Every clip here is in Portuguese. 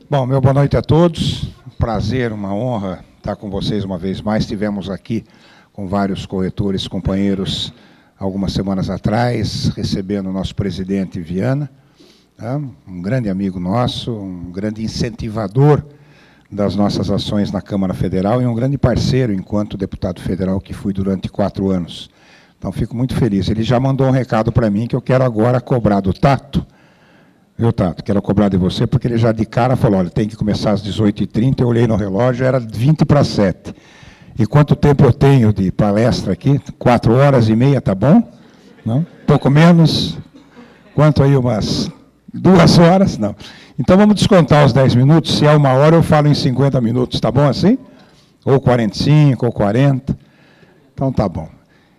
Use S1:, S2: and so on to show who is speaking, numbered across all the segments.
S1: Bom, meu boa noite a todos. Prazer, uma honra estar com vocês uma vez mais. Estivemos aqui com vários corretores, companheiros, algumas semanas atrás, recebendo o nosso presidente Viana, um grande amigo nosso, um grande incentivador das nossas ações na Câmara Federal e um grande parceiro enquanto deputado federal que fui durante 4 anos. Então, fico muito feliz. Ele já mandou um recado para mim que eu quero agora cobrar do Tato. Viu, Tato? Quero cobrar de você, porque ele já de cara falou, olha, tem que começar às 18h30, eu olhei no relógio, era 20:07. E quanto tempo eu tenho de palestra aqui? 4h30, tá bom? Não? Pouco menos? Quanto aí, umas 2 horas? Não. Então vamos descontar os 10 minutos, se é 1 hora eu falo em 50 minutos, tá bom assim? Ou 45, ou 40. Então tá bom.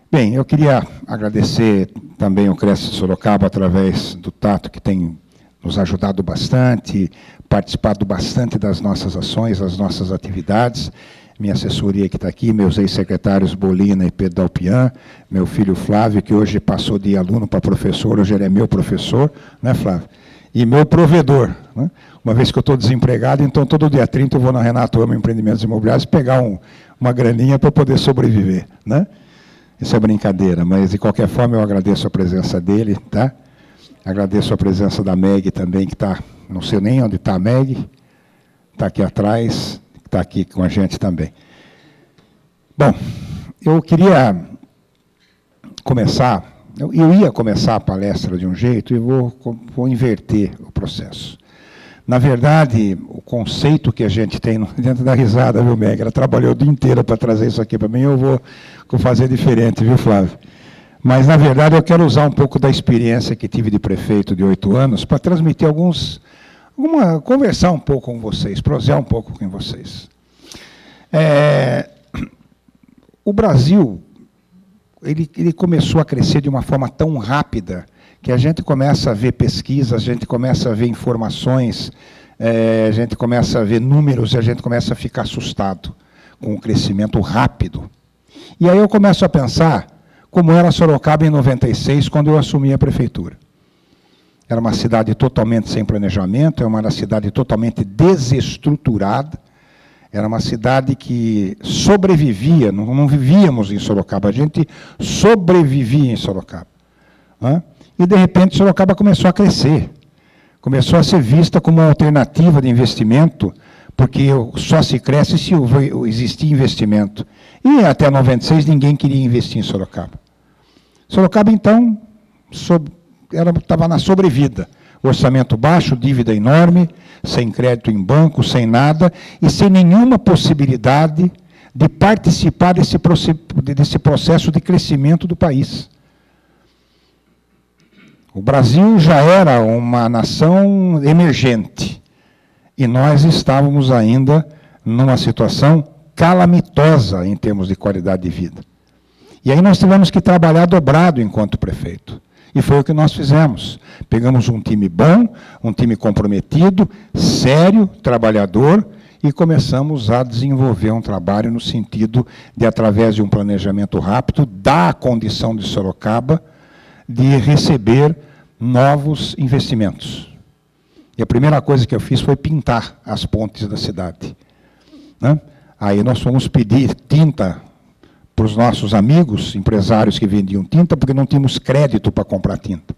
S1: Bem, eu queria agradecer também o Cresce de Sorocaba, através do Tato, que tem nos ajudado bastante, participado bastante das nossas ações, das nossas atividades, minha assessoria que está aqui, meus ex-secretários Bolina e Pedro Dalpian, meu filho Flávio, que hoje passou de aluno para professor, hoje ele é meu professor, né, Flávio? E meu provedor, né? Uma vez que eu estou desempregado, então todo dia 30 eu vou na Renato Ama Empreendimentos Imobiliários pegar uma graninha para poder sobreviver, né? Isso é brincadeira, mas de qualquer forma eu agradeço a presença dele, tá? Agradeço a presença da Meg também, que está, não sei nem onde está a Meg, está aqui atrás, está aqui com a gente também. Bom, eu queria começar, eu ia começar a palestra de um jeito e vou inverter o processo. Na verdade, o conceito que a gente tem, não adianta dar risada, viu, Meg? Ela trabalhou o dia inteiro para trazer isso aqui para mim, eu vou fazer diferente, viu, Flávio? Mas, na verdade, eu quero usar um pouco da experiência que tive de prefeito de 8 anos para transmitir conversar um pouco com vocês, prosear um pouco com vocês. O Brasil, ele começou a crescer de uma forma tão rápida que a gente começa a ver pesquisas, a gente começa a ver informações, a gente começa a ver números e a gente começa a ficar assustado com o crescimento rápido. E aí eu começo a pensar como era Sorocaba em 96, quando eu assumi a prefeitura. Era uma cidade totalmente sem planejamento, era uma cidade totalmente desestruturada, era uma cidade que sobrevivia, não vivíamos em Sorocaba, a gente sobrevivia em Sorocaba. Né? E, de repente, Sorocaba começou a crescer, começou a ser vista como uma alternativa de investimento, porque só se cresce se existir investimento. E até 96 ninguém queria investir em Sorocaba. Sorocaba, então, estava na sobrevida. Orçamento baixo, dívida enorme, sem crédito em banco, sem nada, e sem nenhuma possibilidade de participar desse processo de crescimento do país. O Brasil já era uma nação emergente, e nós estávamos ainda numa situação calamitosa em termos de qualidade de vida. E aí nós tivemos que trabalhar dobrado enquanto prefeito. E foi o que nós fizemos. Pegamos um time bom, um time comprometido, sério, trabalhador, e começamos a desenvolver um trabalho no sentido de, através de um planejamento rápido, dar a condição de Sorocaba de receber novos investimentos. E a primeira coisa que eu fiz foi pintar as pontes da cidade. Né? Aí nós fomos pedir tinta para os nossos amigos, empresários que vendiam tinta, porque não tínhamos crédito para comprar tinta.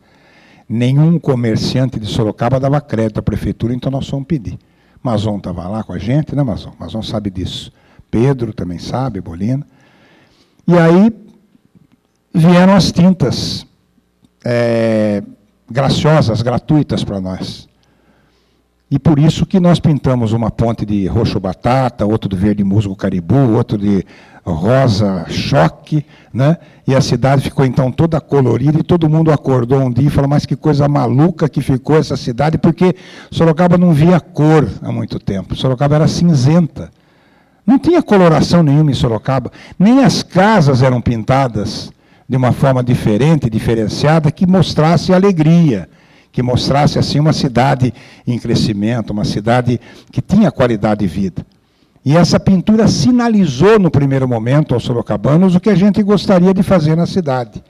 S1: Nenhum comerciante de Sorocaba dava crédito à prefeitura, então nós fomos pedir. Mazon estava lá com a gente, né, Mazon? Mazon sabe disso. Pedro também sabe, Bolina. E aí vieram as tintas graciosas, gratuitas para nós. E por isso que nós pintamos uma ponte de roxo batata, outro de verde musgo caribu, outro de rosa choque, né? E a cidade ficou então toda colorida e todo mundo acordou um dia e falou, mas que coisa maluca que ficou essa cidade, porque Sorocaba não via cor há muito tempo, Sorocaba era cinzenta. Não tinha coloração nenhuma em Sorocaba, nem as casas eram pintadas de uma forma diferente, diferenciada, que mostrasse alegria, que mostrasse assim uma cidade em crescimento, uma cidade que tinha qualidade de vida. E essa pintura sinalizou no primeiro momento aos sorocabanos o que a gente gostaria de fazer na cidade.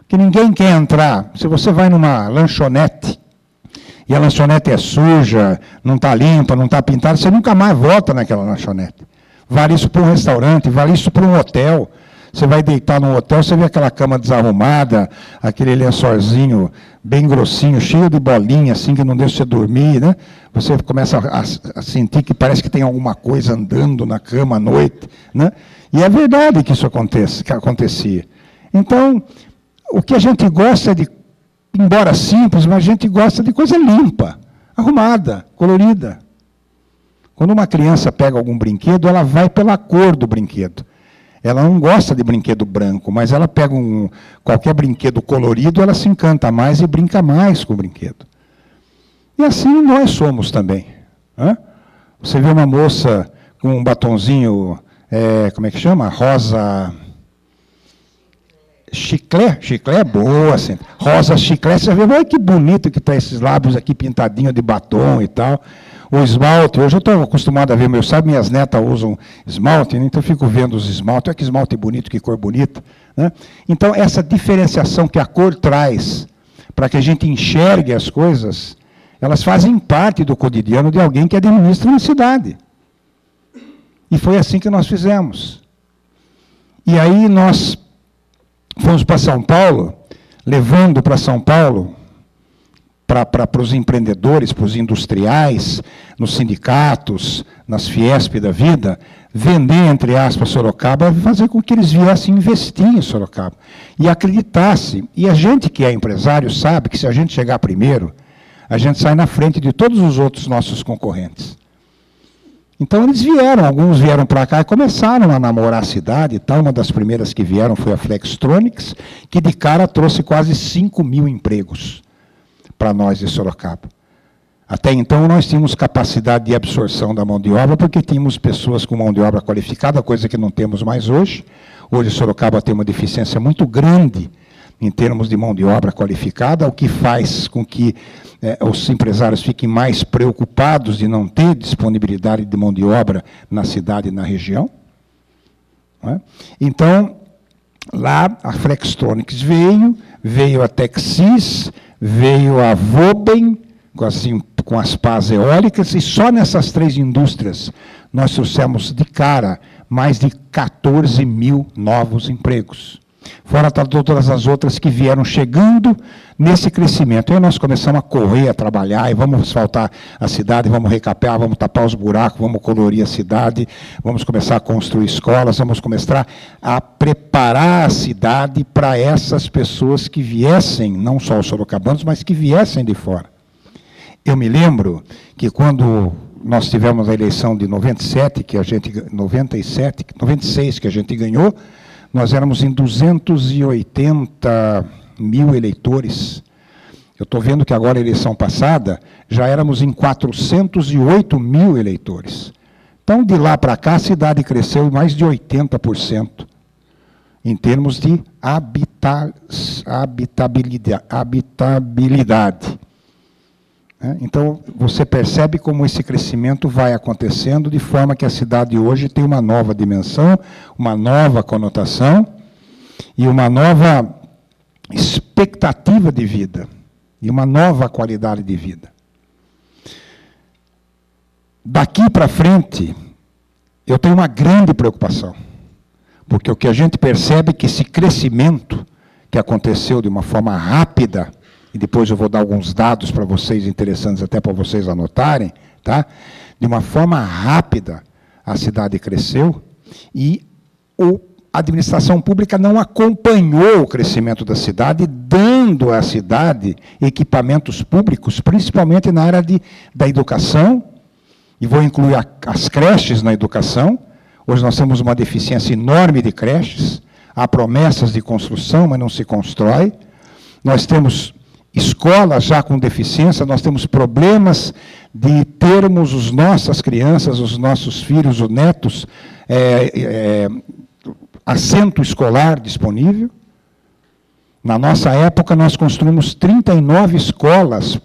S1: Que ninguém quer entrar, se você vai numa lanchonete e a lanchonete é suja, não está limpa, não está pintada, você nunca mais volta naquela lanchonete. Vale isso para um restaurante, vale isso para um hotel. Você vai deitar num hotel, você vê aquela cama desarrumada, aquele lençolzinho bem grossinho, cheio de bolinha, assim, que não deixa você dormir, né? Você começa a sentir que parece que tem alguma coisa andando na cama à noite, né? E é verdade que isso acontecia. Então, o que a gente gosta é de, embora simples, mas a gente gosta de coisa limpa, arrumada, colorida. Quando uma criança pega algum brinquedo, ela vai pela cor do brinquedo. Ela não gosta de brinquedo branco, mas ela pega qualquer brinquedo colorido, ela se encanta mais e brinca mais com o brinquedo. E assim nós somos também. Você vê uma moça com um batonzinho, como é que chama? Rosa... Chiclete é boa, assim. Rosa chiclete, você vê, olha que bonito que está esses lábios aqui pintadinhos de batom e tal. O esmalte, hoje eu estou acostumado a ver, minhas netas usam esmalte, então eu fico vendo os esmaltes, olha que esmalte bonito, que cor bonita. Né? Então, essa diferenciação que a cor traz, para que a gente enxergue as coisas, elas fazem parte do cotidiano de alguém que administra uma cidade. E foi assim que nós fizemos. E aí nós fomos para São Paulo, levando para São Paulo, para os empreendedores, para os industriais, nos sindicatos, nas Fiesp da vida, vender, entre aspas, Sorocaba, fazer com que eles viessem investir em Sorocaba. E acreditassem. E a gente que é empresário sabe que se a gente chegar primeiro, a gente sai na frente de todos os outros nossos concorrentes. Então eles vieram, alguns vieram para cá e começaram a namorar a cidade e tal. Uma das primeiras que vieram foi a Flextronics, que de cara trouxe quase 5.000 empregos para nós de Sorocaba. Até então nós tínhamos capacidade de absorção da mão de obra, porque tínhamos pessoas com mão de obra qualificada, coisa que não temos mais hoje. Hoje Sorocaba tem uma deficiência muito grande em termos de mão de obra qualificada, o que faz com que os empresários fiquem mais preocupados de não ter disponibilidade de mão de obra na cidade e na região. Não é? Então, lá a Flextronics veio a Texis, veio a Voben, com as pás eólicas, e só nessas 3 indústrias nós trouxemos de cara mais de 14.000 novos empregos. Fora todas as outras que vieram chegando nesse crescimento. E aí nós começamos a correr, a trabalhar, e vamos asfaltar a cidade, vamos recapear, vamos tapar os buracos, vamos colorir a cidade, vamos começar a construir escolas, vamos começar a preparar a cidade para essas pessoas que viessem, não só os sorocabanos, mas que viessem de fora. Eu me lembro que quando nós tivemos a eleição de 96, que a gente ganhou, nós éramos em 280 mil eleitores. Eu estou vendo que agora, a eleição passada, já éramos em 408 mil eleitores. Então, de lá para cá, a cidade cresceu mais de 80%, em termos de habitabilidade. Então, você percebe como esse crescimento vai acontecendo, de forma que a cidade hoje tem uma nova dimensão, uma nova conotação e uma nova expectativa de vida, e uma nova qualidade de vida. Daqui para frente, eu tenho uma grande preocupação, porque o que a gente percebe é que esse crescimento que aconteceu de uma forma rápida, e depois eu vou dar alguns dados para vocês, interessantes até para vocês anotarem, tá? De uma forma rápida, a cidade cresceu, e a administração pública não acompanhou o crescimento da cidade, dando à cidade equipamentos públicos, principalmente na área da educação, e vou incluir as creches na educação. Hoje nós temos uma deficiência enorme de creches, há promessas de construção, mas não se constrói. Nós temos escolas já com deficiência, nós temos problemas de termos as nossas crianças, os nossos filhos, os netos, assento escolar disponível. Na nossa época, nós construímos 39 escolas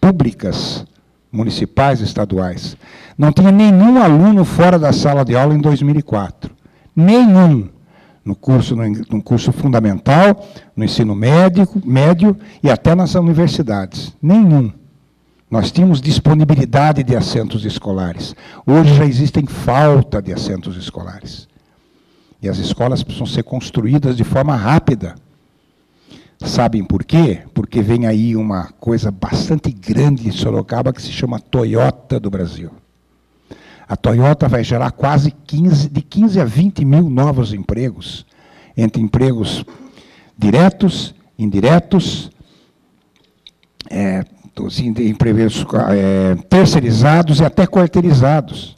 S1: públicas, municipais e estaduais. Não tinha nenhum aluno fora da sala de aula em 2004. Nenhum. No curso fundamental, no ensino médio e até nas universidades. Nenhum. Nós tínhamos disponibilidade de assentos escolares. Hoje já existem falta de assentos escolares. E as escolas precisam ser construídas de forma rápida. Sabem por quê? Porque vem aí uma coisa bastante grande em Sorocaba que se chama Toyota do Brasil. A Toyota vai gerar quase 15 a 20 mil novos empregos, entre empregos diretos, indiretos, empregos terceirizados e até quarteirizados.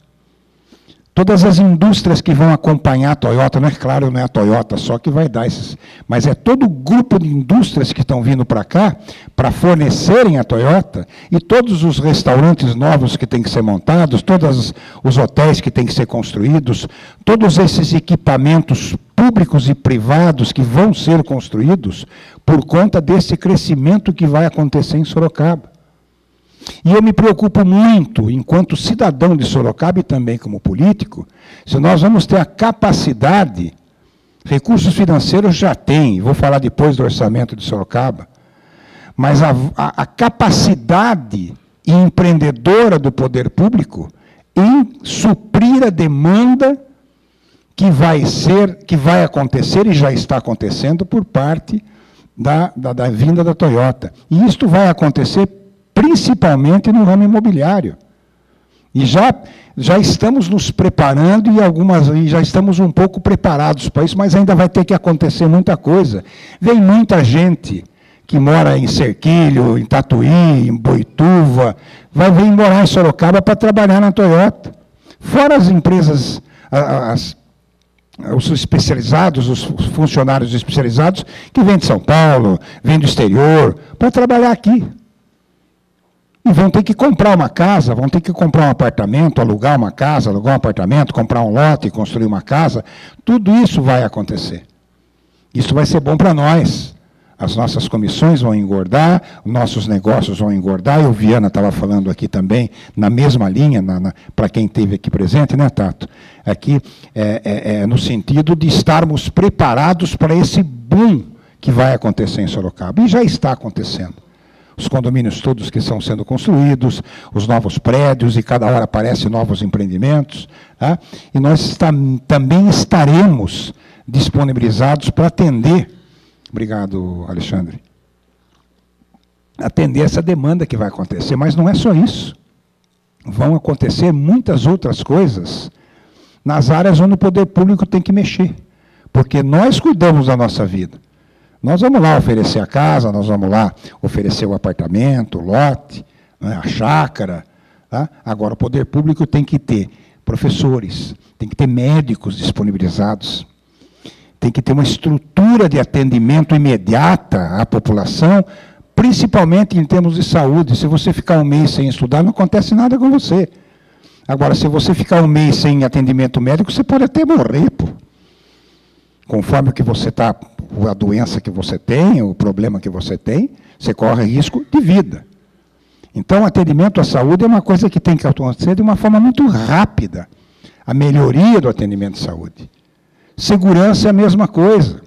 S1: Todas as indústrias que vão acompanhar a Toyota, não é a Toyota só que vai dar esses, mas é todo o grupo de indústrias que estão vindo para cá, para fornecerem a Toyota, e todos os restaurantes novos que têm que ser montados, todos os hotéis que têm que ser construídos, todos esses equipamentos públicos e privados que vão ser construídos por conta desse crescimento que vai acontecer em Sorocaba. E eu me preocupo muito, enquanto cidadão de Sorocaba e também como político, se nós vamos ter a capacidade, recursos financeiros já tem, vou falar depois do orçamento de Sorocaba, mas a capacidade empreendedora do poder público em suprir a demanda que vai acontecer e já está acontecendo por parte da vinda da Toyota. E isto vai acontecer principalmente no ramo imobiliário. E já estamos nos preparando e já estamos um pouco preparados para isso, mas ainda vai ter que acontecer muita coisa. Vem muita gente que mora em Cerquilho, em Tatuí, em Boituva, vai vir morar em Sorocaba para trabalhar na Toyota. Fora as empresas, os especializados, os funcionários especializados, que vêm de São Paulo, vêm do exterior, para trabalhar aqui. E vão ter que comprar uma casa, vão ter que comprar um apartamento, alugar uma casa, alugar um apartamento, comprar um lote, construir uma casa. Tudo isso vai acontecer. Isso vai ser bom para nós. As nossas comissões vão engordar, nossos negócios vão engordar, e o Viana estava falando aqui também, na mesma linha, para quem esteve aqui presente, né, Tato? Aqui, no sentido de estarmos preparados para esse boom que vai acontecer em Sorocaba. E já está acontecendo. Os condomínios todos que estão sendo construídos, os novos prédios, e cada hora aparecem novos empreendimentos. Tá? E nós também estaremos disponibilizados para atender, obrigado, Alexandre, atender essa demanda que vai acontecer. Mas não é só isso. Vão acontecer muitas outras coisas nas áreas onde o poder público tem que mexer. Porque nós cuidamos da nossa vida. Nós vamos lá oferecer a casa, nós vamos lá oferecer o apartamento, o lote, né, a chácara. Tá? Agora, o poder público tem que ter professores, tem que ter médicos disponibilizados, tem que ter uma estrutura de atendimento imediata à população, principalmente em termos de saúde. Se você ficar um mês sem estudar, não acontece nada com você. Agora, se você ficar um mês sem atendimento médico, você pode até morrer, pô. Conforme o que você está, a doença que você tem, o problema que você tem, você corre risco de vida. Então, atendimento à saúde é uma coisa que tem que acontecer de uma forma muito rápida. A melhoria do atendimento de saúde. Segurança é a mesma coisa.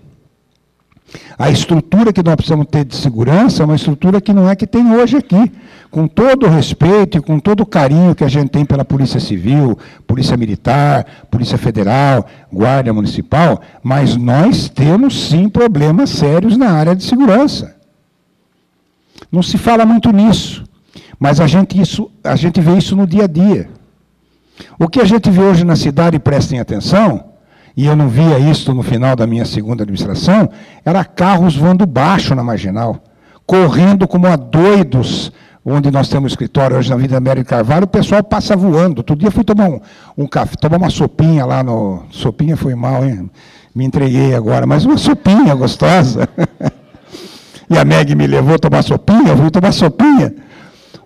S1: A estrutura que nós precisamos ter de segurança é uma estrutura que não é que tem hoje aqui. Com todo o respeito e com todo o carinho que a gente tem pela Polícia Civil, Polícia Militar, Polícia Federal, Guarda Municipal, mas nós temos sim problemas sérios na área de segurança. Não se fala muito nisso, mas a gente vê isso no dia a dia. O que a gente vê hoje na cidade, prestem atenção, e eu não via isso no final da minha segunda administração, era carros voando baixo na Marginal, correndo como a doidos, onde nós temos escritório hoje na Avenida Américo Carvalho, o pessoal passa voando. Outro dia fui tomar um café, tomar uma sopinha lá no... Sopinha foi mal, hein? Me entreguei agora, mas uma sopinha gostosa. E a Meg me levou a tomar sopinha, eu fui tomar sopinha.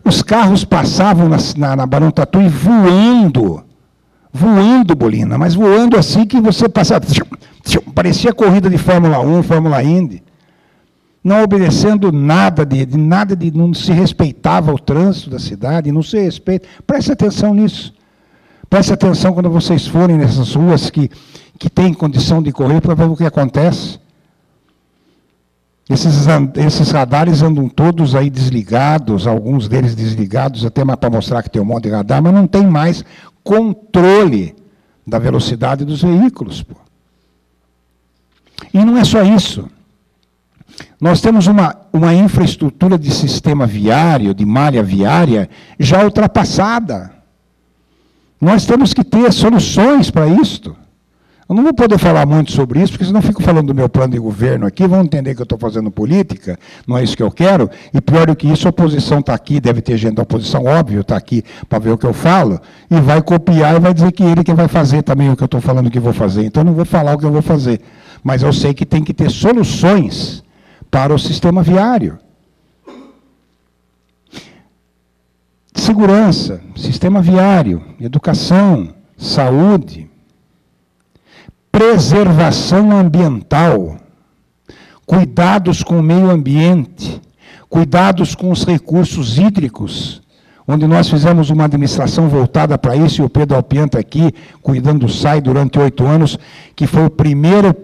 S1: Os carros passavam na Barão Tatuí voando, Bolina, mas voando assim que você passava, parecia corrida de Fórmula 1, Fórmula Indy, não obedecendo nada não se respeitava o trânsito da cidade, não se respeita. Preste atenção nisso. Preste atenção quando vocês forem nessas ruas que têm condição de correr, para ver o que acontece. Esses radares andam todos aí desligados, alguns deles desligados, até para mostrar que tem um monte de radar, mas não tem mais controle da velocidade dos veículos. Pô. E não é só isso. Nós temos uma infraestrutura de sistema viário, de malha viária, já ultrapassada. Nós temos que ter soluções para isto. Eu não vou poder falar muito sobre isso, porque senão eu fico falando do meu plano de governo aqui, vão entender que eu estou fazendo política, não é isso que eu quero, e pior do que isso, a oposição está aqui, deve ter gente da oposição, óbvio, está aqui para ver o que eu falo, e vai copiar e vai dizer que ele que vai fazer também o que eu estou falando que vou fazer. Então eu não vou falar o que eu vou fazer. Mas eu sei que tem que ter soluções para o sistema viário. Segurança, sistema viário, educação, saúde, preservação ambiental, cuidados com o meio ambiente, cuidados com os recursos hídricos, onde nós fizemos uma administração voltada para isso, e o Pedro Alpian está aqui, cuidando do SAI durante 8 anos, que foi o primeiro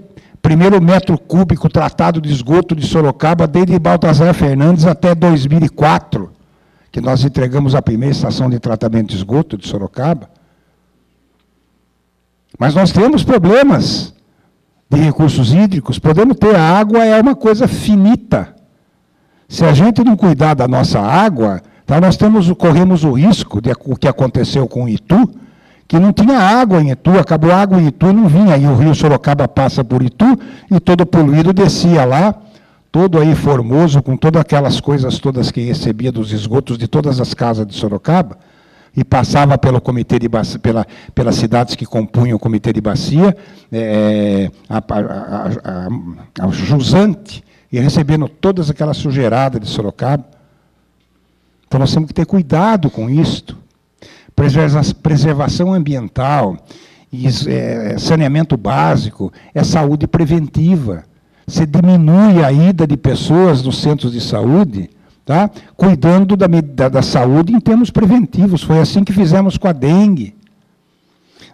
S1: metro cúbico tratado de esgoto de Sorocaba, desde Baltazar Fernandes até 2004, que nós entregamos a primeira estação de tratamento de esgoto de Sorocaba. Mas nós temos problemas de recursos hídricos, podemos ter, a água é uma coisa finita. Se a gente não cuidar da nossa água, tá, nós corremos o risco de o que aconteceu com Itu, que não tinha água em Itu, acabou a água em Itu e não vinha, e o rio Sorocaba passa por Itu, e todo poluído descia lá, todo aí formoso, com todas aquelas coisas todas que recebia dos esgotos de todas as casas de Sorocaba, e passava pelo comitê de bacia, pelas cidades que compunham o comitê de bacia, a jusante, e recebendo todas aquelas sujeiradas de Sorocaba. Então nós temos que ter cuidado com isto. Preservação ambiental, saneamento básico, é saúde preventiva. Você diminui a ida de pessoas nos centros de saúde, tá? Cuidando da saúde em termos preventivos. Foi assim que fizemos com a dengue.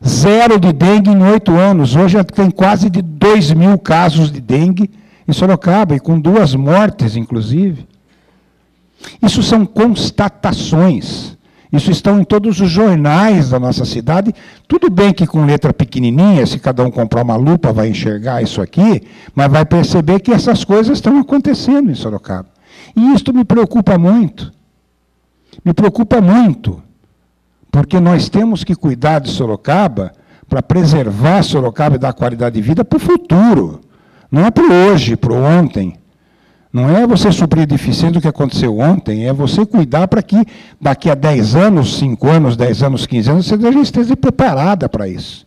S1: 0 de dengue em 8 anos. Hoje tem quase de 2.000 casos de dengue em Sorocaba, e com 2 mortes, inclusive. Isso são constatações. Isso estão em todos os jornais da nossa cidade. Tudo bem que com letra pequenininha, se cada um comprar uma lupa, vai enxergar isso aqui, mas vai perceber que essas coisas estão acontecendo em Sorocaba. E isto me preocupa muito. Me preocupa muito, porque nós temos que cuidar de Sorocaba para preservar Sorocaba e dar qualidade de vida para o futuro. Não é para o hoje, para o ontem. Não é você suprir deficiência do que aconteceu ontem, é você cuidar para que daqui a 10 anos, 5 anos, 10 anos, 15 anos, você já esteja preparada para isso.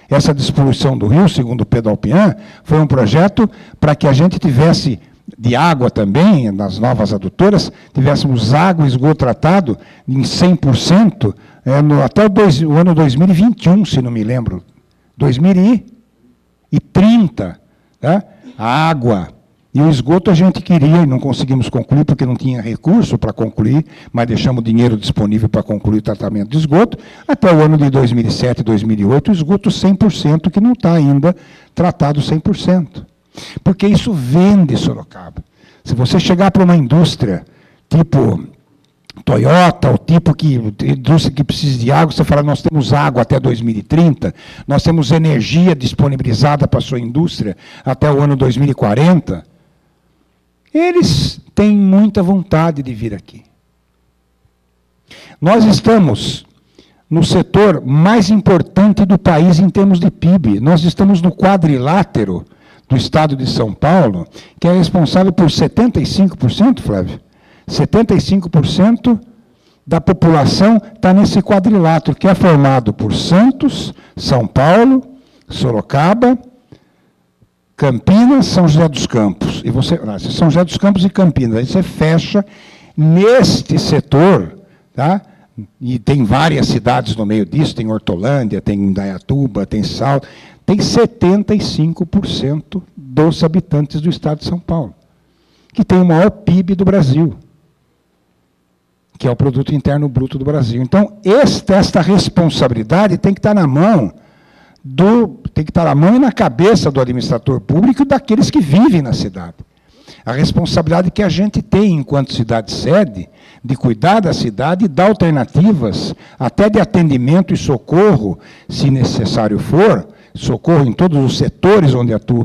S1: Essa despoluição do rio, segundo o Pedro Alpian, foi um projeto para que a gente tivesse, de água também, nas novas adutoras, tivéssemos água e esgoto tratado em 100%, até o ano 2021, se não me lembro, 2030, tá? A água. E o esgoto a gente queria e não conseguimos concluir, porque não tinha recurso para concluir, mas deixamos dinheiro disponível para concluir o tratamento de esgoto. Até o ano de 2007, 2008, o esgoto 100%, que não está ainda tratado 100%. Porque isso vende Sorocaba. Se você chegar para uma indústria tipo Toyota, ou tipo indústria que precisa de água, você fala, nós temos água até 2030, nós temos energia disponibilizada para a sua indústria até o ano 2040, eles têm muita vontade de vir aqui. Nós estamos no setor mais importante do país em termos de PIB. Nós estamos no quadrilátero do estado de São Paulo, que é responsável por 75%, Flávio? 75% da população está nesse quadrilátero, que é formado por Santos, São Paulo, Sorocaba, Campinas, São José dos Campos. E São José dos Campos e Campinas. Aí você fecha neste setor, tá? E tem várias cidades no meio disso, tem Hortolândia, tem Indaiatuba, tem Salto, tem 75% dos habitantes do estado de São Paulo, que tem o maior PIB do Brasil, que é o Produto Interno Bruto do Brasil. Então, esta responsabilidade tem que estar na mão e na cabeça do administrador público e daqueles que vivem na cidade. A responsabilidade que a gente tem, enquanto cidade-sede, de cuidar da cidade e dar alternativas, até de atendimento e socorro, se necessário for, socorro em todos os setores onde atua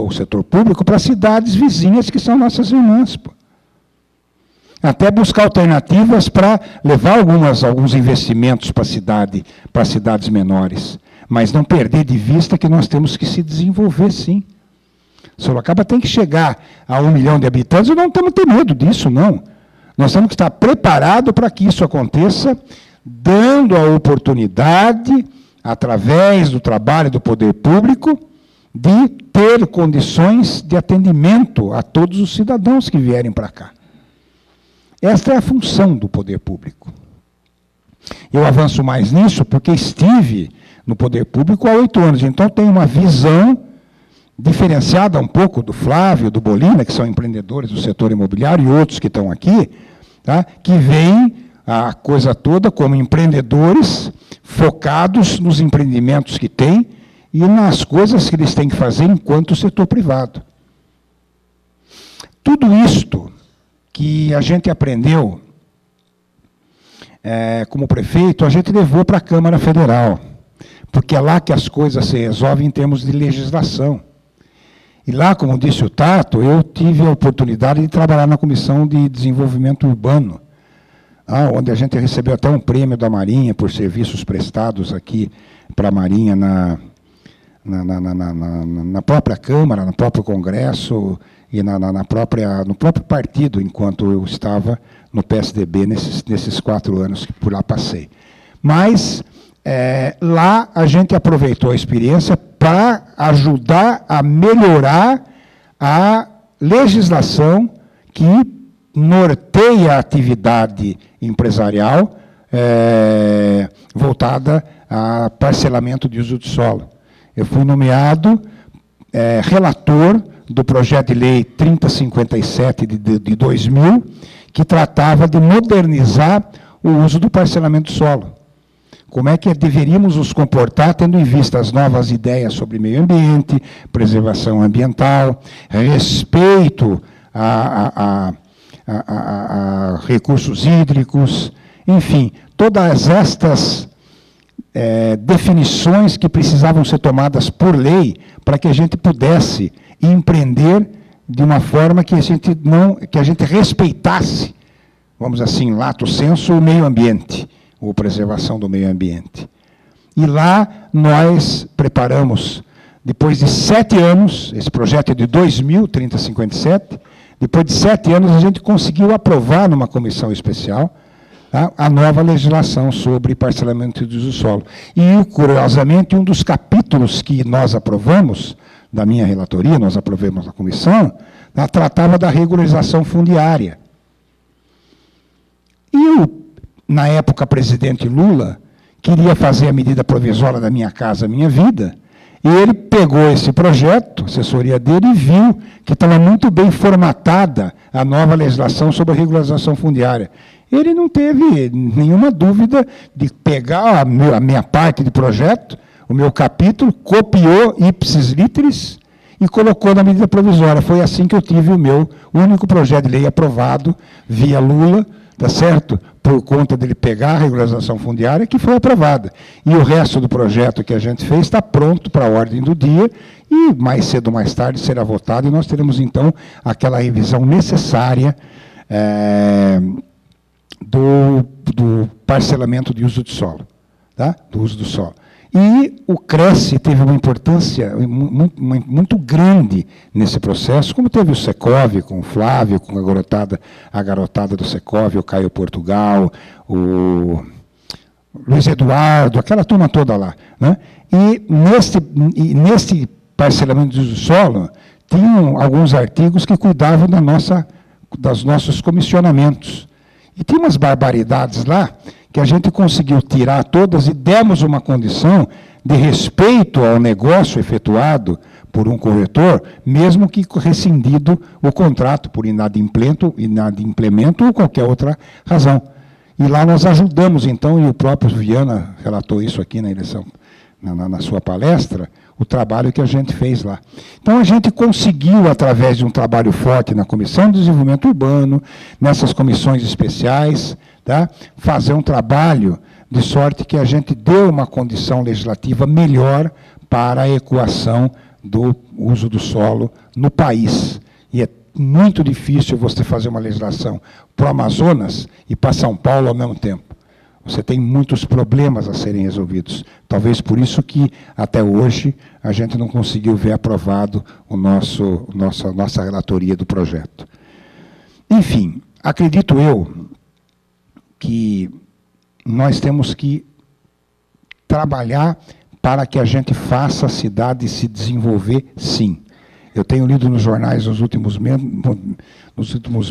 S1: o setor público, para cidades vizinhas que são nossas irmãs. Pô. Até buscar alternativas para levar alguns investimentos para cidades menores. Mas não perder de vista que nós temos que se desenvolver, sim. Sorocaba tem que chegar a 1 milhão de habitantes, e não temos que ter medo disso, não. Nós temos que estar preparados para que isso aconteça, dando a oportunidade, através do trabalho do poder público, de ter condições de atendimento a todos os cidadãos que vierem para cá. Esta é a função do poder público. Eu avanço mais nisso porque estive no poder público há 8 anos, então tenho uma visão diferenciada um pouco do Flávio, do Bolina, que são empreendedores do setor imobiliário, e outros que estão aqui, tá, que veem a coisa toda como empreendedores focados nos empreendimentos que têm e nas coisas que eles têm que fazer enquanto setor privado. Tudo isto que a gente aprendeu como prefeito, a gente levou para a Câmara Federal, porque é lá que as coisas se resolvem em termos de legislação. E lá, como disse o Tato, eu tive a oportunidade de trabalhar na Comissão de Desenvolvimento Urbano, onde a gente recebeu até um prêmio da Marinha por serviços prestados aqui para a Marinha na própria Câmara, no próprio Congresso e no próprio partido, enquanto eu estava no PSDB nesses 4 anos que por lá passei. Mas lá a gente aproveitou a experiência para ajudar a melhorar a legislação que norteia a atividade empresarial voltada a parcelamento de uso de solo. Eu fui nomeado relator do projeto de lei 3057 de 2000, que tratava de modernizar o uso do parcelamento do solo. Como é que deveríamos nos comportar, tendo em vista as novas ideias sobre meio ambiente, preservação ambiental, respeito a recursos hídricos, enfim, todas estas definições que precisavam ser tomadas por lei para que a gente pudesse empreender de uma forma que a gente respeitasse, vamos assim, lato sensu, o meio ambiente, ou preservação do meio ambiente. E lá nós preparamos, depois de 7 anos, esse projeto é de 2000, 3057, depois de 7 anos a gente conseguiu aprovar numa comissão especial a nova legislação sobre parcelamento de uso do solo. E, curiosamente, um dos capítulos que nós aprovamos, da minha relatoria, nós aprovamos na comissão, tratava da regularização fundiária. E na época, presidente Lula queria fazer a medida provisória da Minha Casa Minha Vida, e ele pegou esse projeto, a assessoria dele, e viu que estava muito bem formatada a nova legislação sobre a regularização fundiária. Ele não teve nenhuma dúvida de pegar a minha parte de projeto, o meu capítulo, copiou ipsis literis e colocou na medida provisória. Foi assim que eu tive o meu único projeto de lei aprovado via Lula, tá certo? Por conta dele pegar a regularização fundiária, que foi aprovada. E o resto do projeto que a gente fez está pronto para a ordem do dia e mais cedo ou mais tarde será votado e nós teremos, então, aquela revisão necessária do parcelamento de uso de solo, tá? Do uso do solo. E o Cresce teve uma importância muito grande nesse processo, como teve o Secov, com o Flávio, com a garotada do Secov, o Caio Portugal, o Luiz Eduardo, aquela turma toda lá. Né? E nesse parcelamento de uso do solo, tinham alguns artigos que cuidavam dos nossos comissionamentos. E tinha umas barbaridades lá, que a gente conseguiu tirar todas e demos uma condição de respeito ao negócio efetuado por um corretor, mesmo que rescindido o contrato por inadimplemento ou qualquer outra razão. E lá nós ajudamos, então, e o próprio Viana relatou isso aqui na eleição, na sua palestra, o trabalho que a gente fez lá. Então, a gente conseguiu, através de um trabalho forte na Comissão de Desenvolvimento Urbano, nessas comissões especiais, tá, fazer um trabalho de sorte que a gente deu uma condição legislativa melhor para a ecoação do uso do solo no país. E é muito difícil você fazer uma legislação para o Amazonas e para São Paulo ao mesmo tempo. Você tem muitos problemas a serem resolvidos. Talvez por isso que, até hoje, a gente não conseguiu ver aprovado a nossa relatoria do projeto. Enfim, acredito eu que nós temos que trabalhar para que a gente faça a cidade se desenvolver, sim. Eu tenho lido nos jornais nos últimos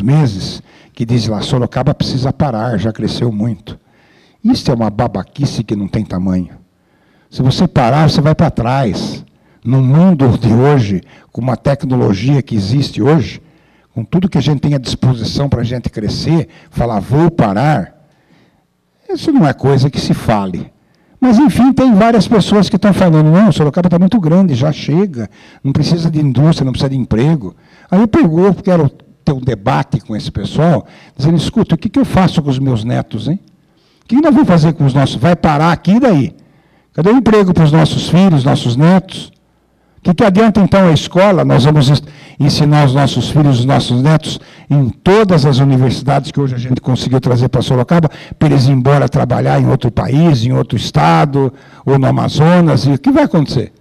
S1: meses que diz lá, Sorocaba precisa parar, já cresceu muito. Isso é uma babaquice que não tem tamanho. Se você parar, você vai para trás. No mundo de hoje, com uma tecnologia que existe hoje, com tudo que a gente tem à disposição para a gente crescer, falar, vou parar, isso não é coisa que se fale. Mas, enfim, tem várias pessoas que estão falando, não, Sorocaba está muito grande, já chega, não precisa de indústria, não precisa de emprego. Aí eu quero ter um debate com esse pessoal, dizendo, escuta, o que eu faço com os meus netos, hein? O que nós vamos fazer com os nossos? Vai parar aqui e daí? Cadê o emprego para os nossos filhos, nossos netos? O que adianta, então, a escola? Nós vamos ensinar os nossos filhos, os nossos netos, em todas as universidades que hoje a gente conseguiu trazer para Sorocaba, para eles ir embora trabalhar em outro país, em outro estado, ou no Amazonas, e o que vai acontecer?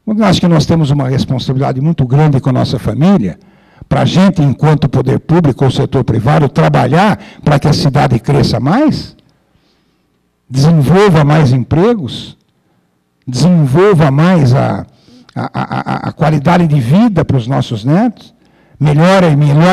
S1: Eu acho que nós temos uma responsabilidade muito grande com a nossa família, para a gente, enquanto poder público ou setor privado, trabalhar para que a cidade cresça mais, desenvolva mais empregos, desenvolva mais a qualidade de vida para os nossos netos, melhora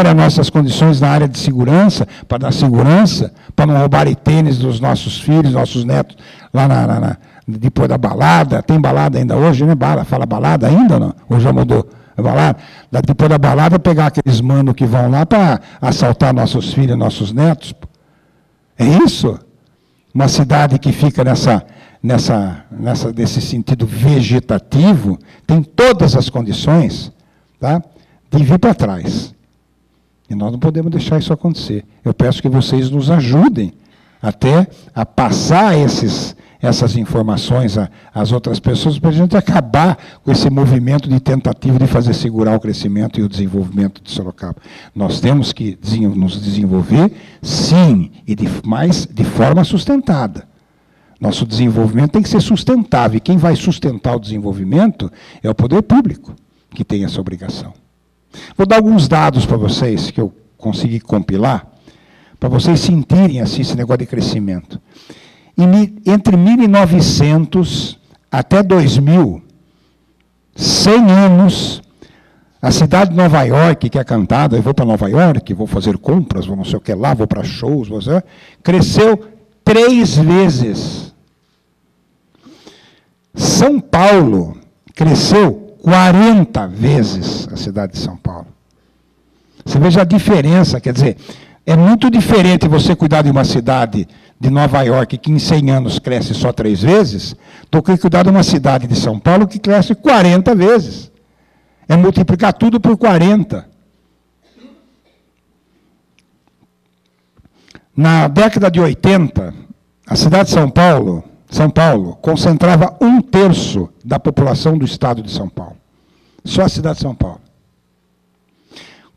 S1: as nossas condições na área de segurança, para dar segurança, para não roubarem tênis dos nossos filhos, nossos netos, lá depois da balada. Tem balada ainda hoje, né? Fala balada ainda ou não? Ou já mudou? Balada. Depois da balada, pegar aqueles manos que vão lá para assaltar nossos filhos, nossos netos. É isso? Uma cidade que fica nesse sentido vegetativo, tem todas as condições, tá, de vir para trás. E nós não podemos deixar isso acontecer. Eu peço que vocês nos ajudem até a passar essas informações às outras pessoas, para a gente acabar com esse movimento de tentativa de fazer segurar o crescimento e o desenvolvimento de Sorocaba. Nós temos que nos desenvolver, sim, mas de forma sustentada. Nosso desenvolvimento tem que ser sustentável, e quem vai sustentar o desenvolvimento é o poder público, que tem essa obrigação. Vou dar alguns dados para vocês, que eu consegui compilar, para vocês sentirem assim, esse negócio de crescimento. Entre 1900 até 2000, 100 anos, a cidade de Nova York, que é cantada, eu vou para Nova York, vou fazer compras, vou não sei o que lá, vou para shows, cresceu 3 vezes. São Paulo cresceu 40 vezes, a cidade de São Paulo. Você veja a diferença, quer dizer, é muito diferente você cuidar de uma cidade de Nova York, que em 100 anos cresce só 3 vezes, do que cuidar de uma cidade de São Paulo, que cresce 40 vezes. É multiplicar tudo por 40. Na década de 80, a cidade de São Paulo, concentrava 1/3 da população do estado de São Paulo. Só a cidade de São Paulo.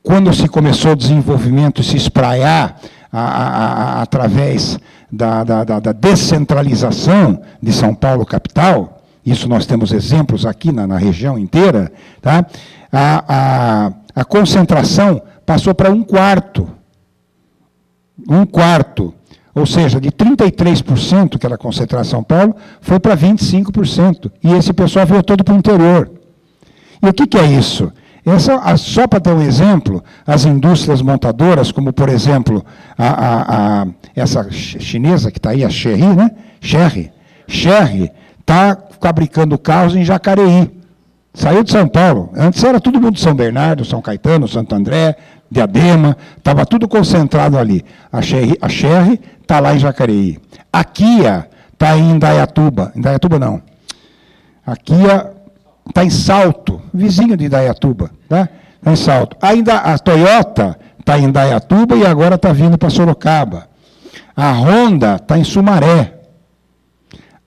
S1: Quando se começou o desenvolvimento, se espraiar através da descentralização de São Paulo capital, isso nós temos exemplos aqui na região inteira, tá? A concentração passou para 1/4. 1/4. Ou seja, de 33%, que era a concentração em São Paulo, foi para 25%. E esse pessoal veio todo para o interior. E o que é isso? Só para ter um exemplo, as indústrias montadoras, como, por exemplo, essa chinesa que está aí, a Chery, né? Chery está fabricando carros em Jacareí. Saiu de São Paulo. Antes era todo mundo de São Bernardo, São Caetano, Santo André, Diadema, estava tudo concentrado ali. A Chery está lá em Jacareí. A Kia está em Indaiatuba. Indaiatuba não. A Kia está em Salto, vizinho de Indaiatuba, tá? Está em Salto. Ainda a Toyota está em Indaiatuba e agora está vindo para Sorocaba. A Honda está em Sumaré.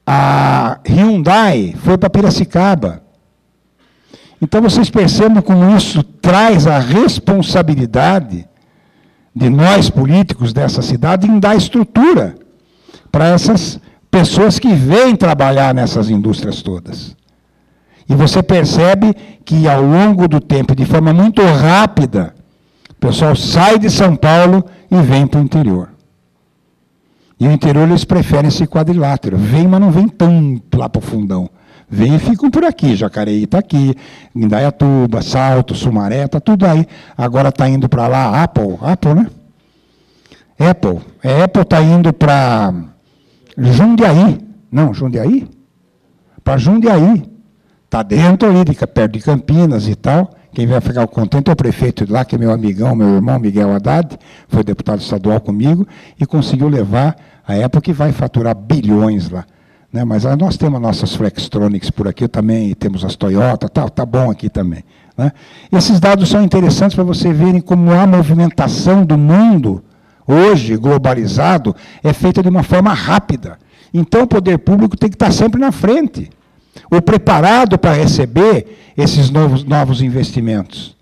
S1: A Hyundai foi para Piracicaba. Então, vocês percebem como isso traz a responsabilidade de nós, políticos dessa cidade, em dar estrutura para essas pessoas que vêm trabalhar nessas indústrias todas. E você percebe que, ao longo do tempo, de forma muito rápida, o pessoal sai de São Paulo e vem para o interior. E o interior eles preferem esse quadrilátero. Vem, mas não vem tão lá para o fundão. Vem e ficam por aqui. Jacareí está aqui, Indaiatuba, Salto, Sumaré, está tudo aí. Agora está indo para lá, Apple, né? Apple está indo para Jundiaí. Não, Jundiaí? Para Jundiaí. Está dentro ali, perto de Campinas e tal. Quem vai ficar contente é o prefeito de lá, que é meu amigão, meu irmão, Miguel Haddad, foi deputado estadual comigo, e conseguiu levar a Apple, que vai faturar bilhões lá. Né? Mas nós temos nossas Flextronics por aqui também, temos as Toyota, tá bom aqui também. Né? Esses dados são interessantes para você verem como a movimentação do mundo, hoje, globalizado, é feita de uma forma rápida. Então, o poder público tem que estar sempre na frente, ou preparado para receber esses novos investimentos.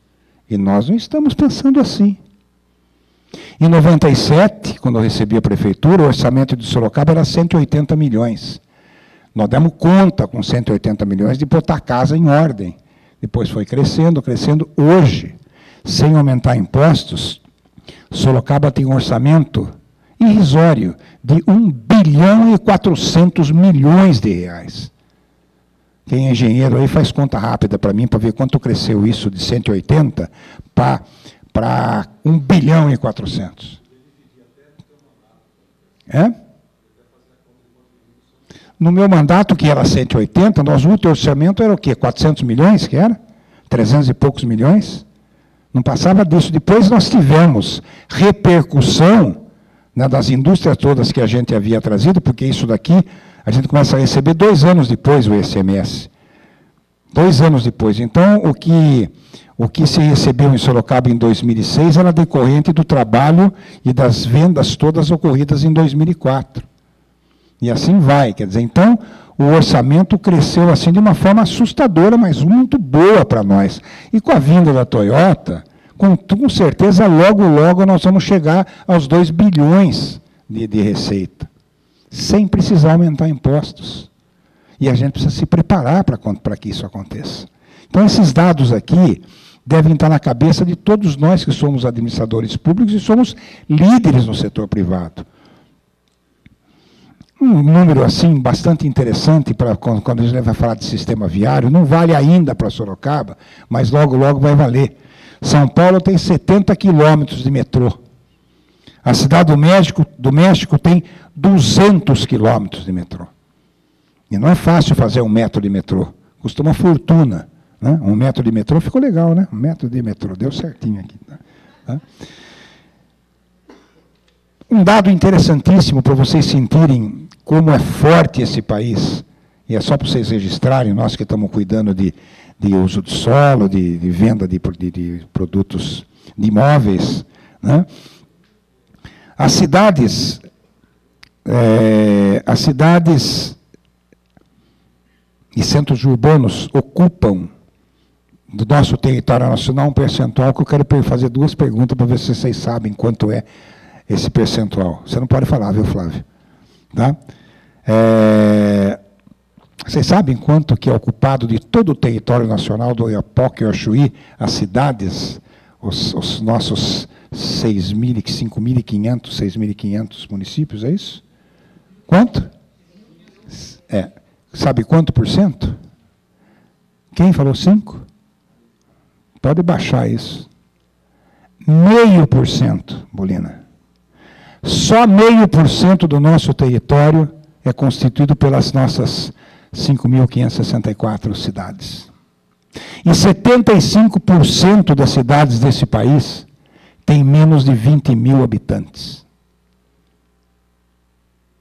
S1: E nós não estamos pensando assim. Em 97, quando eu recebi a prefeitura, o orçamento de Sorocaba era 180 milhões. Nós demos conta, com 180 milhões, de botar a casa em ordem. Depois foi crescendo. Hoje, sem aumentar impostos, Sorocaba tem um orçamento irrisório de 1 bilhão e 400 milhões de reais. Quem é engenheiro aí faz conta rápida para mim, para ver quanto cresceu isso de 180 para 1 bilhão e 400. É? No meu mandato, que era 180, nosso último orçamento era o quê? 400 milhões, que era? 300 e poucos milhões? Não passava disso. Depois nós tivemos repercussão, né, das indústrias todas que a gente havia trazido, porque isso daqui a gente começa a receber 2 anos depois o ICMS. 2 anos depois. Então, o que se recebeu em Sorocaba em 2006 era decorrente do trabalho e das vendas todas ocorridas em 2004. E assim vai. Quer dizer, então, o orçamento cresceu assim de uma forma assustadora, mas muito boa para nós. E com a vinda da Toyota, com certeza, logo nós vamos chegar aos 2 bilhões de receita, sem precisar aumentar impostos. E a gente precisa se preparar para que isso aconteça. Então, esses dados aqui devem estar na cabeça de todos nós que somos administradores públicos e somos líderes no setor privado. Um número assim bastante interessante para quando a gente vai falar de sistema viário, não vale ainda para Sorocaba, mas logo vai valer. São Paulo tem 70 quilômetros de metrô. A cidade do México tem 200 quilômetros de metrô. E não é fácil fazer 1 metro de metrô. Custa uma fortuna. Né? 1 metro de metrô ficou legal, né? 1 metro de metrô, deu certinho aqui. Tá? Um dado interessantíssimo para vocês sentirem como é forte esse país, e é só para vocês registrarem, nós que estamos cuidando de uso de solo, de venda de produtos, de imóveis, né? As cidades e centros urbanos ocupam do nosso território nacional um percentual que eu quero fazer 2 perguntas para ver se vocês sabem quanto é esse percentual. Você não pode falar, viu, Flávio? Tá? Vocês sabem quanto que é ocupado de todo o território nacional do Oiapoque e Oxuí, as cidades, os nossos 5.500, 6.500 municípios, é isso? Quanto? Sabe quanto por cento? Quem falou 5? Pode baixar isso. 0,5%, Bolina. Só 0,5% do nosso território é constituído pelas nossas 5.564 cidades. E 75% das cidades desse país têm menos de 20 mil habitantes.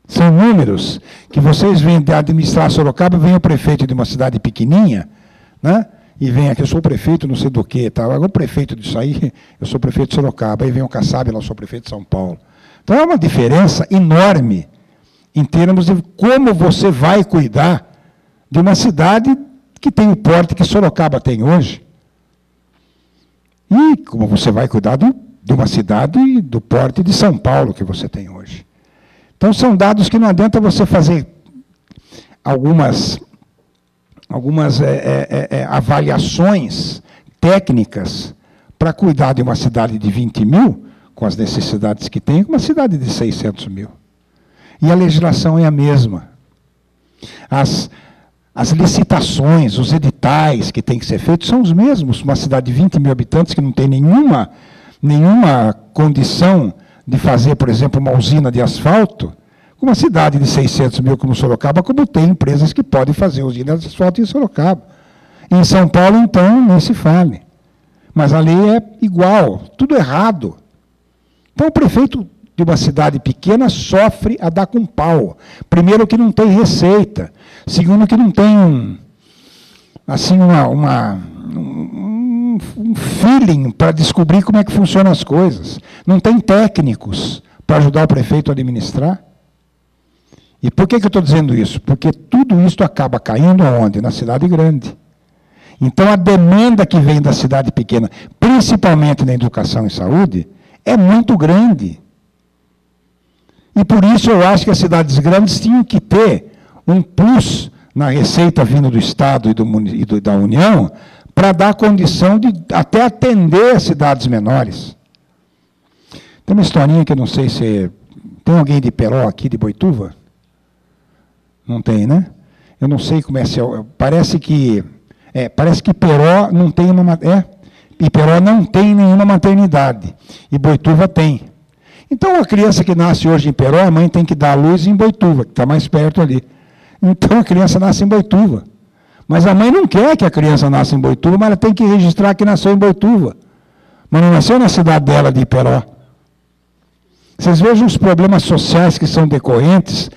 S1: São números que vocês vêm de administrar Sorocaba, vem o prefeito de uma cidade pequenininha, né? E vem aqui, eu sou o prefeito, não sei do que, tá? Agora o prefeito disso aí, eu sou o prefeito de Sorocaba, aí vem o Kassab, lá eu sou o prefeito de São Paulo. Então é uma diferença enorme em termos de como você vai cuidar de uma cidade que tem o porte que Sorocaba tem hoje. E como você vai cuidar de uma cidade do porte de São Paulo que você tem hoje. Então são dados que não adianta você fazer algumas avaliações técnicas para cuidar de uma cidade de 20 mil, com as necessidades que tem, com uma cidade de 600 mil. E a legislação é a mesma. As licitações, os editais que têm que ser feitos são os mesmos. Uma cidade de 20 mil habitantes que não tem nenhuma condição de fazer, por exemplo, uma usina de asfalto, uma cidade de 600 mil como Sorocaba, como tem empresas que podem fazer usina de asfalto em Sorocaba. Em São Paulo, então, nem se fale. Mas a lei é igual, tudo errado. Então, o prefeito de uma cidade pequena sofre a dar com pau. Primeiro, que não tem receita. Segundo, que não tem um feeling para descobrir como é que funcionam as coisas. Não tem técnicos para ajudar o prefeito a administrar. E por que eu estou dizendo isso? Porque tudo isso acaba caindo aonde? Na cidade grande. Então, a demanda que vem da cidade pequena, principalmente na educação e saúde, é muito grande. E por isso eu acho que as cidades grandes tinham que ter um plus na receita vindo do Estado e da União para dar condição de até atender as cidades menores. Tem uma historinha que eu não sei se... Tem alguém de Peró aqui, de Boituva? Não tem, né? Eu não sei como é... Parece que Peró não tem e Peró não tem nenhuma maternidade. E Boituva tem. Então, a criança que nasce hoje em Peró, a mãe tem que dar a luz em Boituva, que está mais perto ali. Então, a criança nasce em Boituva. Mas a mãe não quer que a criança nasça em Boituva, mas ela tem que registrar que nasceu em Boituva. Mas não nasceu na cidade dela, de Peró. Vocês vejam os problemas sociais que são decorrentes,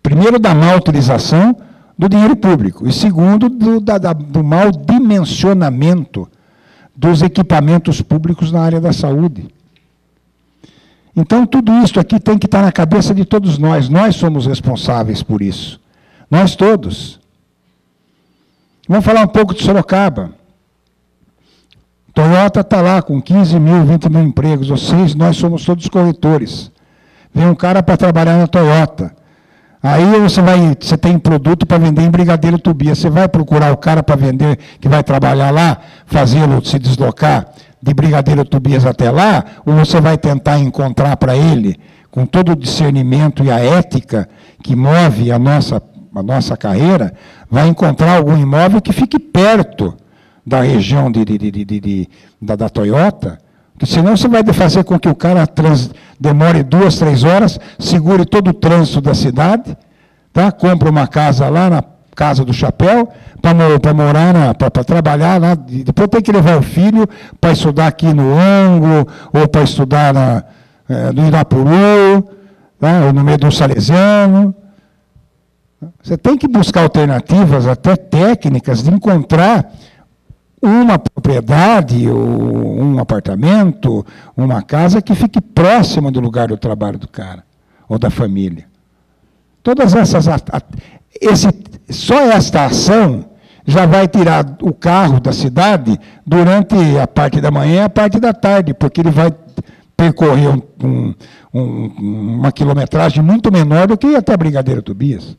S1: primeiro, da má utilização do dinheiro público, e segundo, do mau dimensionamento dos equipamentos públicos na área da saúde. Então, tudo isso aqui tem que estar na cabeça de todos nós. Nós somos responsáveis por isso. Nós todos. Vamos falar um pouco de Sorocaba. Toyota está lá com 15 mil, 20 mil empregos. Nós somos todos corretores. Vem um cara para trabalhar na Toyota. Aí você tem produto para vender em Brigadeiro Tobias. Você vai procurar o cara para vender, que vai trabalhar lá, fazê-lo se deslocar de Brigadeiro Tobias até lá, ou você vai tentar encontrar para ele, com todo o discernimento e a ética que move a nossa carreira, vai encontrar algum imóvel que fique perto da região da Toyota, porque senão você vai fazer com que o cara demore 2, 3 horas, segure todo o trânsito da cidade, tá? Compra uma casa lá na Casa do Chapéu, para morar, para trabalhar lá, e depois tem que levar o filho para estudar aqui no Ango, ou para estudar no Irapuru, tá? Ou no meio do Salesiano. Você tem que buscar alternativas, até técnicas, de encontrar uma propriedade, ou um apartamento, uma casa que fique próxima do lugar do trabalho do cara, ou da família. Todas essas... Só esta ação já vai tirar o carro da cidade durante a parte da manhã e a parte da tarde, porque ele vai percorrer uma quilometragem muito menor do que ir até Brigadeiro Tobias.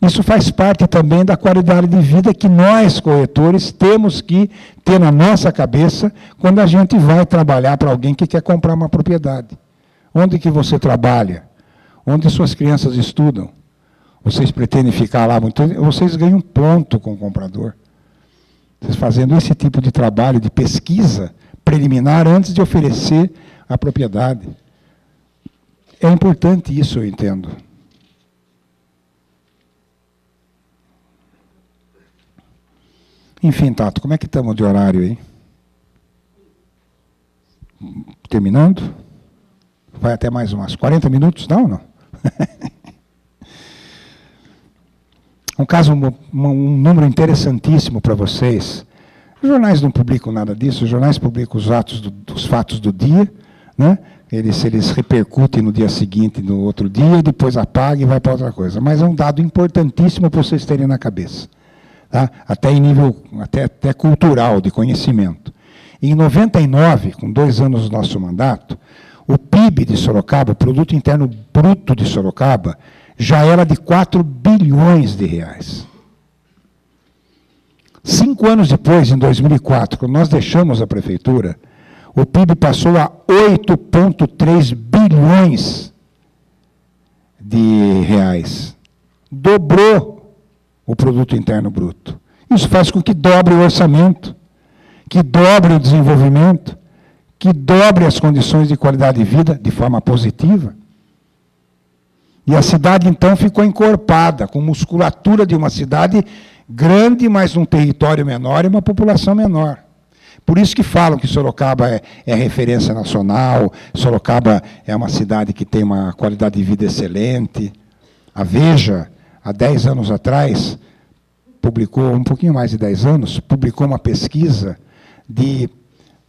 S1: Isso faz parte também da qualidade de vida que nós, corretores, temos que ter na nossa cabeça quando a gente vai trabalhar para alguém que quer comprar uma propriedade. Onde que você trabalha? Onde suas crianças estudam? Vocês pretendem ficar lá muito tempo? Vocês ganham ponto com o comprador. Vocês fazendo esse tipo de trabalho, de pesquisa preliminar, antes de oferecer a propriedade. É importante isso, eu entendo. Enfim, Tato, como é que estamos de horário aí? Terminando? Vai até mais umas 40 minutos? Não? Um número interessantíssimo para vocês. Os jornais não publicam nada disso, os jornais publicam os fatos do dia, né? Eles repercutem no dia seguinte, no outro dia, e depois apagam e vai para outra coisa. Mas é um dado importantíssimo para vocês terem na cabeça. Tá? Até em nível até cultural, de conhecimento. Em 99, com 2 anos do nosso mandato, o PIB de Sorocaba, o Produto Interno Bruto de Sorocaba, já era de 4 bilhões de reais. 5 anos depois, em 2004, quando nós deixamos a prefeitura, o PIB passou a 8,3 bilhões de reais. Dobrou o Produto Interno Bruto. Isso faz com que dobre o orçamento, que dobre o desenvolvimento, que dobre as condições de qualidade de vida de forma positiva. E a cidade, então, ficou encorpada, com musculatura de uma cidade grande, mas num território menor e uma população menor. Por isso que falam que Sorocaba é referência nacional, Sorocaba é uma cidade que tem uma qualidade de vida excelente. A Veja, há 10 anos atrás, publicou, um pouquinho mais de 10 anos, publicou uma pesquisa de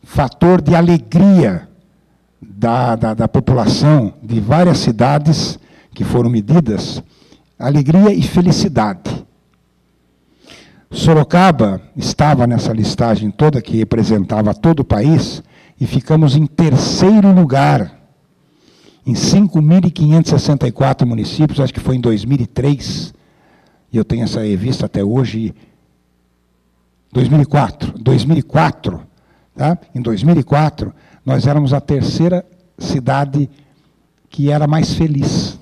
S1: fator de alegria da população de várias cidades que foram medidas, alegria e felicidade. Sorocaba estava nessa listagem toda que representava todo o país e ficamos em 3º lugar, em 5.564 municípios, acho que foi em 2003, e eu tenho essa revista até hoje, 2004, tá? Em 2004, nós éramos a 3ª cidade que era mais feliz.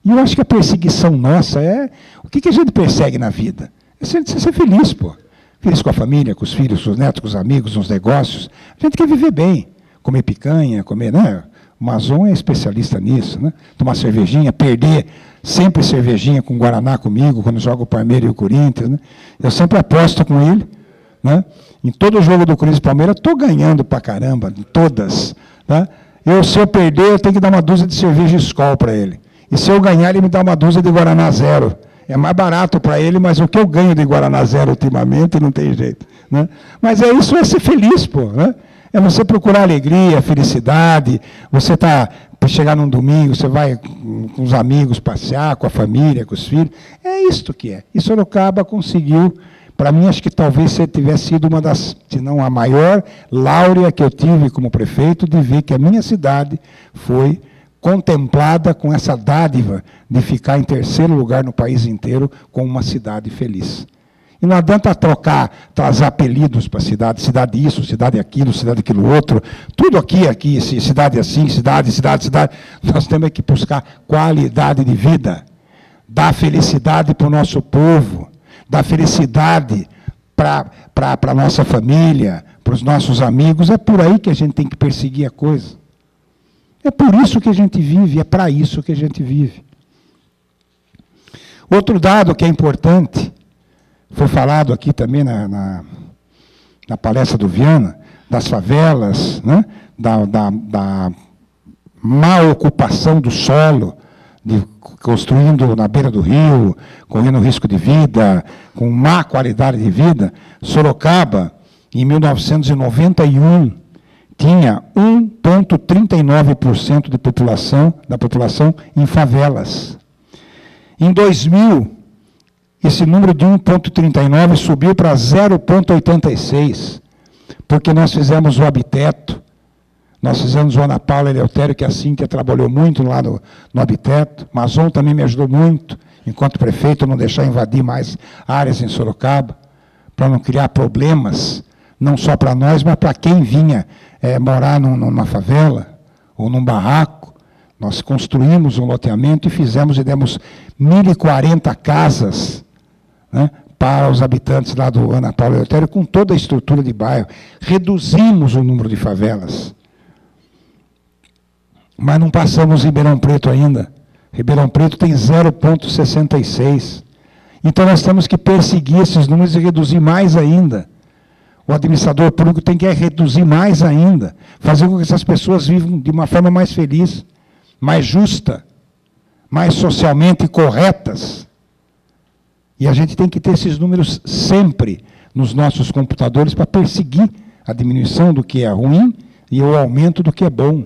S1: E eu acho que a perseguição nossa é... O que a gente persegue na vida? É ser feliz, pô. Feliz com a família, com os filhos, com os netos, com os amigos, nos negócios. A gente quer viver bem. Comer picanha, comer... Né? O Mazon é especialista nisso, né? Tomar cervejinha, perder sempre cervejinha com Guaraná comigo, quando joga o Palmeiras e o Corinthians, né? Eu sempre aposto com ele, né? Em todo jogo do Corinthians e Palmeiras, estou ganhando pra caramba, em todas. Tá? Se eu perder, eu tenho que dar uma dúzia de cerveja Skol para ele. E se eu ganhar, ele me dá uma dúzia de Guaraná Zero. É mais barato para ele, mas o que eu ganho de Guaraná Zero ultimamente não tem jeito. Né? Mas isso é ser feliz, pô. Né? É você procurar alegria, felicidade. Você chegar num domingo, você vai com os amigos passear, com a família, com os filhos. É isto que é. E Sorocaba conseguiu. Para mim, acho que talvez você tivesse sido uma das, se não a maior láurea que eu tive como prefeito, de ver que a minha cidade foi contemplada com essa dádiva de ficar em 3º lugar no país inteiro com uma cidade feliz. E não adianta trazer apelidos para a cidade, cidade isso, cidade aquilo, cidade aquilo outro, tudo aqui, cidade assim, cidade. Nós temos que buscar qualidade de vida, dar felicidade para o nosso povo, dar felicidade para a nossa família, para os nossos amigos. É por aí que a gente tem que perseguir a coisa. É por isso que a gente vive, é para isso que a gente vive. Outro dado que é importante, foi falado aqui também na palestra do Viana, das favelas, né? da má ocupação do solo, construindo na beira do rio, correndo risco de vida, com má qualidade de vida. Sorocaba, em 1991, tinha 1,39% da população em favelas. Em 2000, esse número de 1,39 subiu para 0,86, porque nós fizemos o Habiteto, nós fizemos o Ana Paula Eleutério, que a Cíntia trabalhou muito lá no Habiteto. Mazon também me ajudou muito, enquanto prefeito, não deixar invadir mais áreas em Sorocaba, para não criar problemas, não só para nós, mas para quem vinha morar numa favela ou num barraco. Nós construímos um loteamento e demos 1.040 casas, né, para os habitantes lá do Ana Paula Eleutério, com toda a estrutura de bairro. Reduzimos o número de favelas. Mas não passamos Ribeirão Preto ainda. Ribeirão Preto tem 0,66. Então nós temos que perseguir esses números e reduzir mais ainda. O administrador público tem que reduzir mais ainda, fazer com que essas pessoas vivam de uma forma mais feliz, mais justa, mais socialmente corretas. E a gente tem que ter esses números sempre nos nossos computadores para perseguir a diminuição do que é ruim e o aumento do que é bom.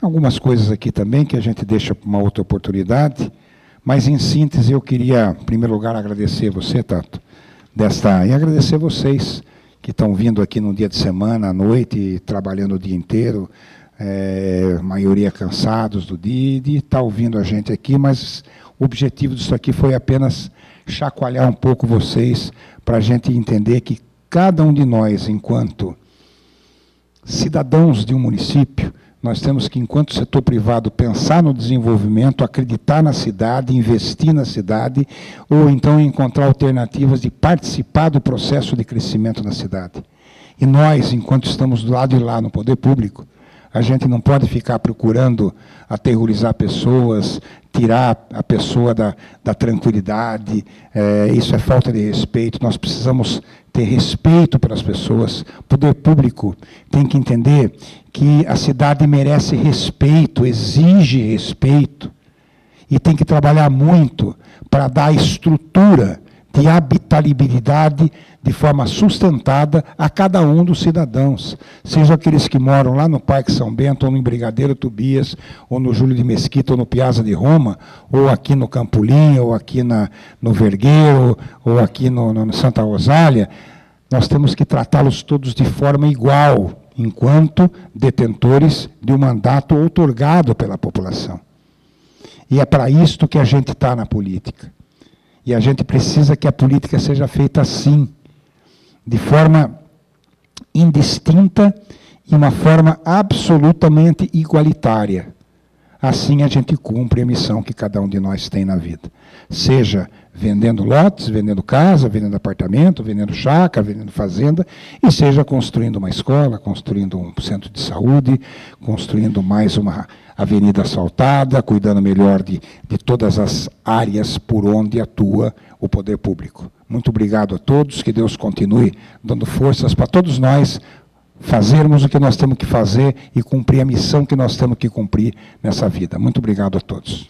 S1: Algumas coisas aqui também que a gente deixa para uma outra oportunidade, mas em síntese eu queria, em primeiro lugar, agradecer você, Tato, e agradecer vocês que estão vindo aqui no dia de semana, à noite, trabalhando o dia inteiro, maioria cansados do dia, de estar ouvindo a gente aqui, mas o objetivo disso aqui foi apenas chacoalhar um pouco vocês, para a gente entender que cada um de nós, enquanto cidadãos de um município, nós temos que, enquanto setor privado, pensar no desenvolvimento, acreditar na cidade, investir na cidade, ou então encontrar alternativas de participar do processo de crescimento da cidade. E nós, enquanto estamos do lado de lá no poder público, a gente não pode ficar procurando aterrorizar pessoas, tirar a pessoa da tranquilidade, isso é falta de respeito. Nós precisamos ter respeito pelas pessoas. O poder público tem que entender que a cidade merece respeito, exige respeito, e tem que trabalhar muito para dar estrutura de habitabilidade de forma sustentada a cada um dos cidadãos, seja aqueles que moram lá no Parque São Bento, ou no Brigadeiro Tobias, ou no Júlio de Mesquita, ou no Piazza de Roma, ou aqui no Campolim, ou aqui no Vergueiro, ou aqui no Santa Rosália. Nós temos que tratá-los todos de forma igual, enquanto detentores de um mandato outorgado pela população. E é para isto que a gente está na política. E a gente precisa que a política seja feita assim, de forma indistinta e uma forma absolutamente igualitária. Assim a gente cumpre a missão que cada um de nós tem na vida. Seja vendendo lotes, vendendo casa, vendendo apartamento, vendendo chácara, vendendo fazenda, e seja construindo uma escola, construindo um centro de saúde, construindo mais uma avenida asfaltada, cuidando melhor de todas as áreas por onde atua o poder público. Muito obrigado a todos, que Deus continue dando forças para todos nós fazermos o que nós temos que fazer e cumprir a missão que nós temos que cumprir nessa vida. Muito obrigado a todos.